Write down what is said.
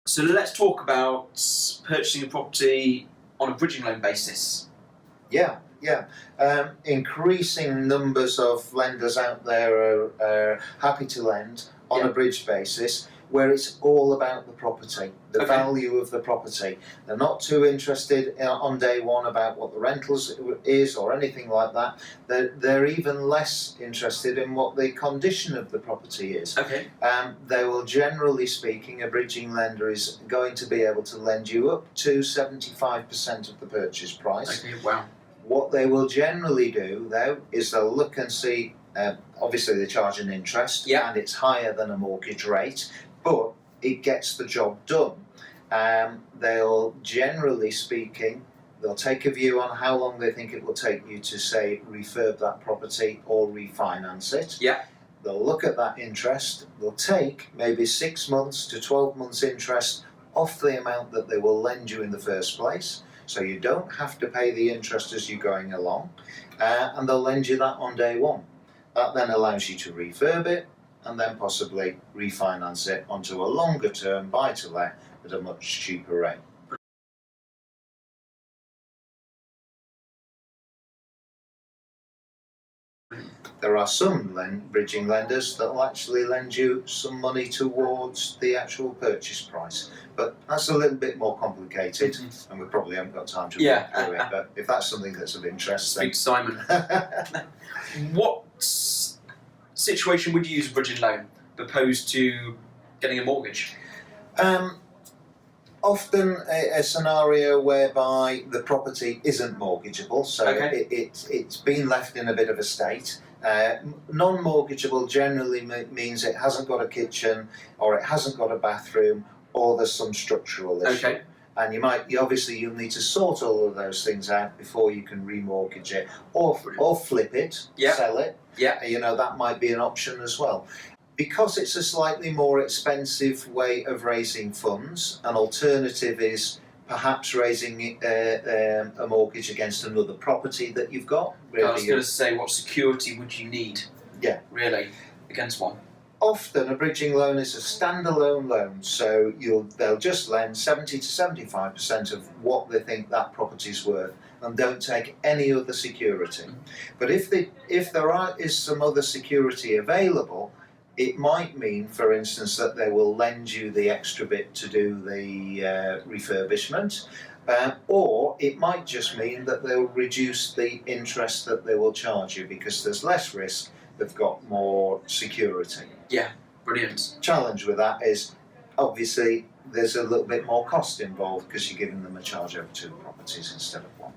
So let's talk about purchasing a property on a bridging loan basis. Yeah. Increasing numbers of lenders out there are happy to lend on a bridge basis, where it's all about the property, the value of the property. They're not too interested on day one about what the rentals is or anything like that. They're even less interested in what the condition of the property is. They will, generally speaking, a bridging lender is going to be able to lend you up to 75% of the purchase price. What they will generally do, though, is they'll look and see, obviously they charge an interest, and it's higher than a mortgage rate, but it gets the job done. They'll, generally speaking, they'll take a view on how long they think it will take you to, say, refurb that property or refinance it. They'll look at that interest, they'll take maybe 6 months to 12 months interest off the amount that they will lend you in the first place. So you don't have to pay the interest as you're going along, and they'll lend you that on day one. That then allows you to refurb it and then possibly refinance it onto a longer term buy-to-let at a much cheaper rate. There are some bridging lenders that will actually lend you some money towards the actual purchase price, but that's a little bit more complicated, and we probably haven't got time to walk through it. But if that's something that's of interest, speak to Simon. What situation would you use a bridging loan opposed to getting a mortgage? Often a scenario whereby the property isn't mortgageable, so it's been left in a bit of a state. Non-mortgageable generally means it hasn't got a kitchen, or it hasn't got a bathroom, or there's some structural issue. And you'll need to sort all of those things out before you can remortgage it, or flip it, sell it. That might be an option as well. Because it's a slightly more expensive way of raising funds, an alternative is perhaps raising a mortgage against another property that you've got. I was going to say, what security would you need, really, against one? Often a bridging loan is a standalone loan, so they'll just lend 70 to 75% of what they think that property's worth and don't take any other security. But if there is some other security available, it might mean, for instance, that they will lend you the extra bit to do the refurbishment, or it might just mean that they'll reduce the interest that they will charge you because there's less risk, they've got more security. Brilliant. Challenge with that is, obviously, there's a little bit more cost involved because you're giving them a charge over 2 properties instead of 1.